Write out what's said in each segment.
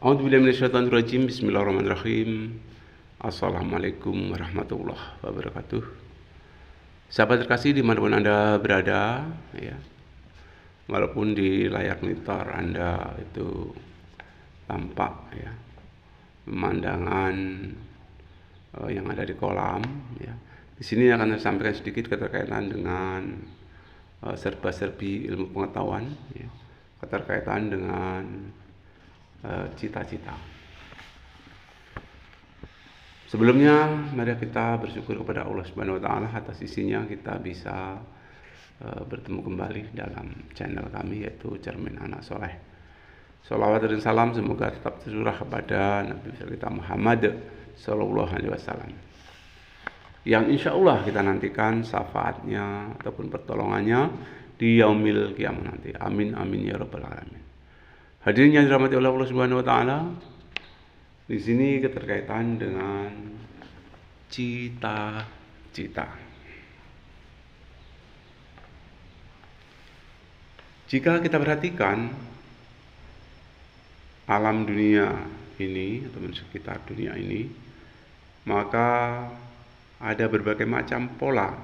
A'udzubillahi minasyaitonirrajim. Bismillahirrahmanirrahim. Assalamualaikum warahmatullahi wabarakatuh. Sahabat terkasih dimanapun Anda berada, ya, walaupun di layar monitor Anda itu tampak ya pemandangan yang ada di kolam, ya. Di sini akan saya sampaikan sedikit keterkaitan dengan serba-serbi ilmu pengetahuan, ya, keterkaitan dengan cita-cita. Sebelumnya, mari kita bersyukur kepada Allah Subhanahu wa taala atas isinya kita bisa bertemu kembali dalam channel kami, yaitu Cermin Anak Soleh. Shalawat dan salam semoga tetap tercurah kepada Nabi kita Muhammad Sallallahu Alaihi Wasallam, yang insya Allah kita nantikan syafaatnya ataupun pertolongannya di yaumil kiamat nanti. Amin amin ya rabbal alamin. Hadirin yang dirahmati oleh Allah Subhanahu wa taala, di sini keterkaitan dengan cita-cita. Jika kita perhatikan alam dunia ini atau sekitar dunia ini, maka ada berbagai macam pola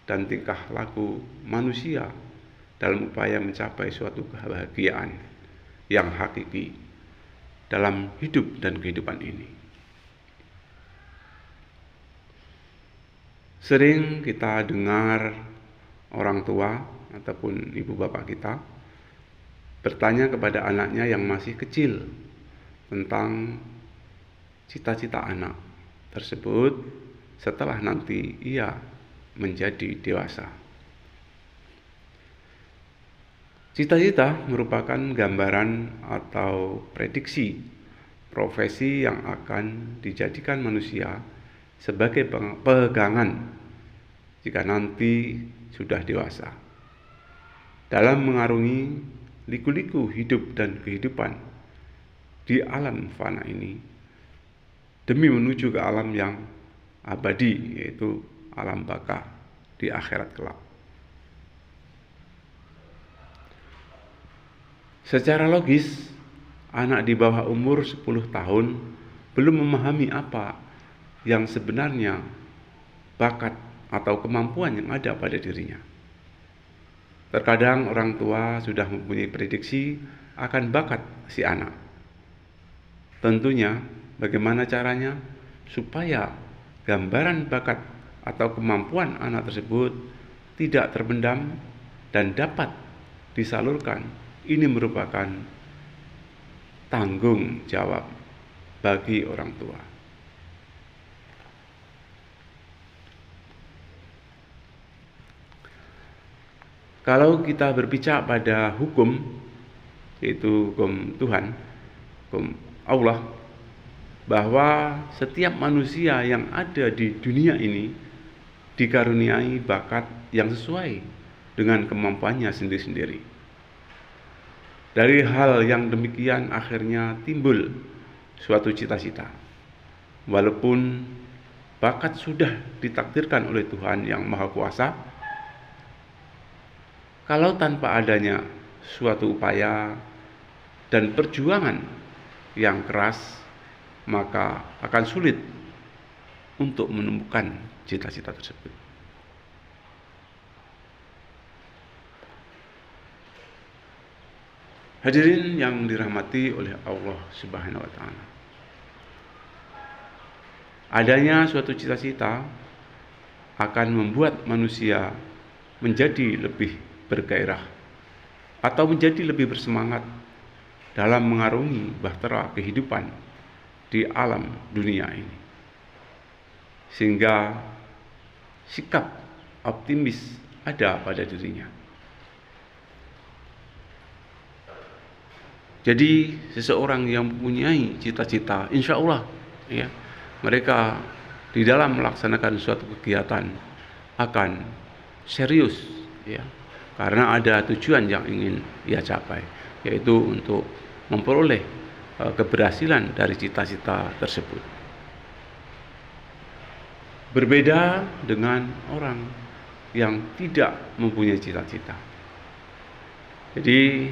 dan tingkah laku manusia dalam upaya mencapai suatu kebahagiaan yang hakiki dalam hidup dan kehidupan ini. Sering kita dengar orang tua ataupun ibu bapak kita bertanya kepada anaknya yang masih kecil tentang cita-cita anak tersebut setelah nanti ia menjadi dewasa. Cita-cita merupakan gambaran atau prediksi profesi yang akan dijadikan manusia sebagai pegangan jika nanti sudah dewasa, dalam mengarungi liku-liku hidup dan kehidupan di alam fana ini demi menuju ke alam yang abadi, yaitu alam baka di akhirat kelak. Secara logis, anak di bawah umur 10 tahun belum memahami apa yang sebenarnya bakat atau kemampuan yang ada pada dirinya. Terkadang orang tua sudah mempunyai prediksi akan bakat si anak. Tentunya, bagaimana caranya supaya gambaran bakat atau kemampuan anak tersebut tidak terpendam dan dapat disalurkan. Ini merupakan tanggung jawab bagi orang tua. Kalau kita berbicara pada hukum, yaitu hukum Tuhan, hukum Allah, bahwa setiap manusia yang ada di dunia ini dikaruniai bakat yang sesuai dengan kemampuannya sendiri-sendiri. Dari hal yang demikian akhirnya timbul suatu cita-cita. Walaupun bakat sudah ditakdirkan oleh Tuhan yang Maha Kuasa, kalau tanpa adanya suatu upaya dan perjuangan yang keras, maka akan sulit untuk menemukan cita-cita tersebut. Hadirin yang dirahmati oleh Allah Subhanahu wa taala. Adanya suatu cita-cita akan membuat manusia menjadi lebih bergairah atau menjadi lebih bersemangat dalam mengarungi bahtera kehidupan di alam dunia ini. Sehingga sikap optimis ada pada dirinya. Jadi seseorang yang mempunyai cita-cita, insya Allah, ya, mereka di dalam melaksanakan suatu kegiatan akan serius, ya, karena ada tujuan yang ingin ia capai, yaitu untuk memperoleh keberhasilan dari cita-cita tersebut. Berbeda dengan orang yang tidak mempunyai cita-cita. Jadi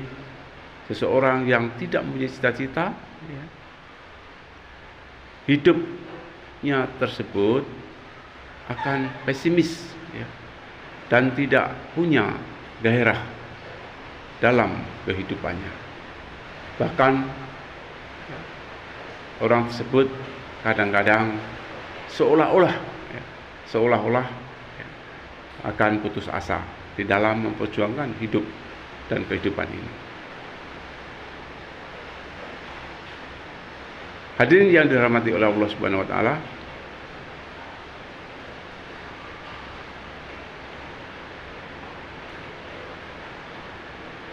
Seseorang yang tidak mempunyai cita-cita, ya, hidupnya tersebut akan pesimis, ya, dan tidak punya gairah dalam kehidupannya. Bahkan orang tersebut kadang-kadang seolah-olah akan putus asa di dalam memperjuangkan hidup dan kehidupan ini. Hadirin yang dirahmati oleh Allah Subhanahu wa taala,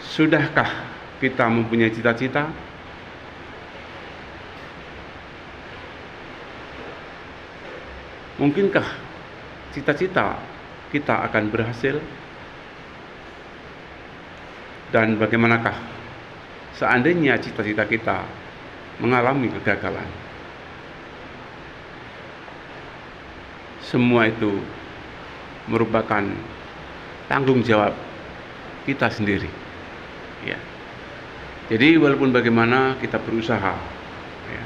sudahkah kita mempunyai cita-cita? Mungkinkah cita-cita kita akan berhasil? Dan bagaimanakah seandainya cita-cita kita mengalami kegagalan? Semua itu merupakan tanggung jawab kita sendiri, ya. Jadi walaupun bagaimana kita berusaha, ya,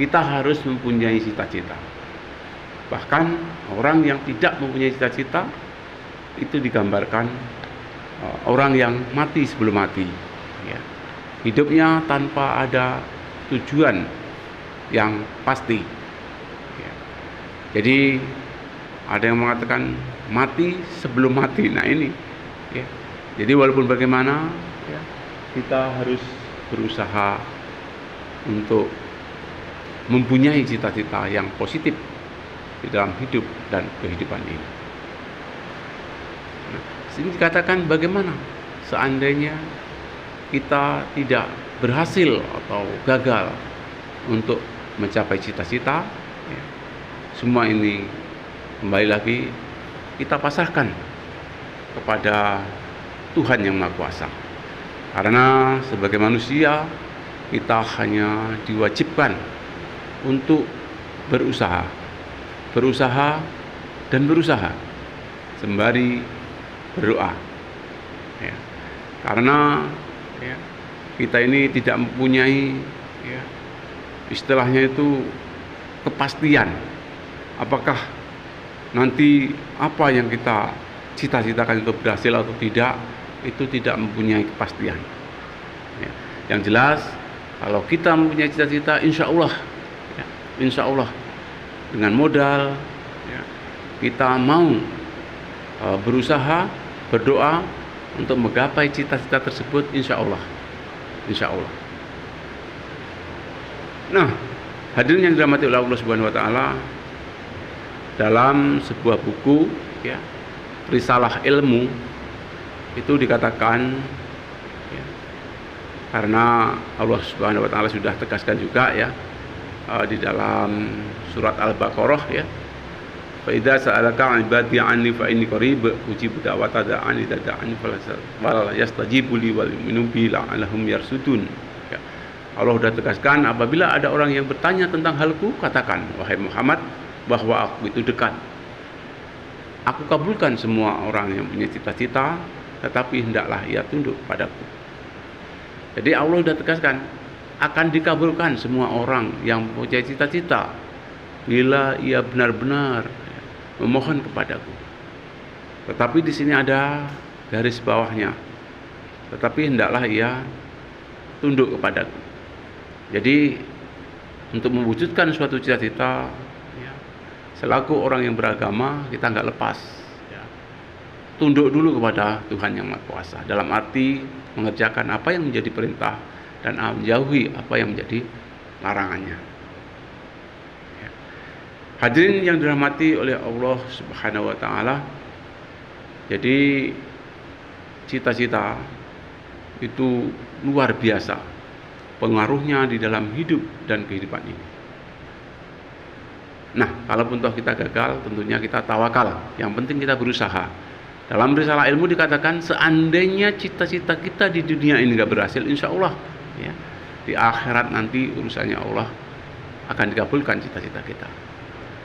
kita harus mempunyai cita-cita. Bahkan orang yang tidak mempunyai cita-cita itu digambarkan orang yang mati sebelum mati, ya. Hidupnya tanpa ada tujuan yang pasti, ya. Jadi ada yang mengatakan mati sebelum mati. Nah ini, ya. Jadi walaupun bagaimana, ya, kita harus berusaha untuk mempunyai cita-cita yang positif di dalam hidup dan kehidupan ini. Nah, sini dikatakan bagaimana seandainya kita tidak berhasil atau gagal untuk mencapai cita-cita, ya, semua ini kembali lagi kita pasrahkan kepada Tuhan yang Maha Kuasa. Karena sebagai manusia kita hanya diwajibkan untuk berusaha dan berusaha sembari berdoa, ya. Karena, ya, kita ini tidak mempunyai, ya, istilahnya itu kepastian apakah nanti apa yang kita cita-citakan itu berhasil atau tidak. Itu tidak mempunyai kepastian, ya. Yang jelas kalau kita mempunyai cita-cita, insya Allah dengan modal, ya, kita mau berusaha, berdoa untuk menggapai cita-cita tersebut, insya Allah. Nah, hadirin yang dirahmati oleh Allah Subhanahu wa taala, dalam sebuah buku, ya, Risalah Ilmu, itu dikatakan, ya, karena Allah Subhanahu wa taala sudah tegaskan juga, ya, di dalam surat Al-Baqarah, ya, fa idza sa'alaka 'ibadi 'anni fa inni qarib ujibu da'wata da'ani da'ani fal yastajibu li wal yu'minu bi la'allahum yarsudun, ya. Allah sudah tegaskan, apabila ada orang yang bertanya tentang halku, katakan wahai Muhammad bahwa aku itu dekat. Aku kabulkan semua orang yang punya cita-cita, tetapi hendaklah ia tunduk padaku. Jadi Allah sudah tegaskan akan dikabulkan semua orang yang punya cita-cita bila ia benar-benar memohon kepadaku. Tetapi di sini ada garis bawahnya. Tetapi hendaklah ia tunduk kepadaku. Jadi untuk mewujudkan suatu cita-cita, ya, selaku orang yang beragama kita nggak lepas, tunduk dulu kepada Tuhan yang Maha Kuasa, dalam arti mengerjakan apa yang menjadi perintah dan menjauhi apa yang menjadi larangannya, ya. Hadirin yang dirahmati oleh Allah Subhanahu wa taala, jadi cita-cita itu luar biasa pengaruhnya di dalam hidup dan kehidupan ini. Nah, kalaupun toh kita gagal, tentunya kita tawakal, yang penting kita berusaha. Dalam Risalah Ilmu dikatakan seandainya cita-cita kita di dunia ini nggak berhasil, insya Allah, ya, di akhirat nanti urusannya Allah akan dikabulkan cita-cita kita.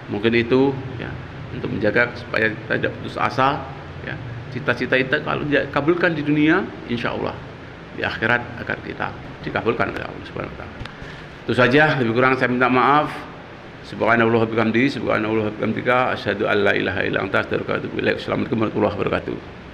Mungkin itu, ya, untuk menjaga supaya kita tidak putus asa, ya, cita-cita kita kalau dikabulkan di dunia, insya Allah di akhirat agar kita dikabulkan oleh Allah Subhanahu wa taala. Itu saja, lebih kurang saya minta maaf. Subhanallah wa bihamdihi, subhanallah wa bihamdika, asyhadu an la ilaha illa anta, astaghfiruka wa atubu ilaik. Assalamualaikum warahmatullahi wabarakatuh.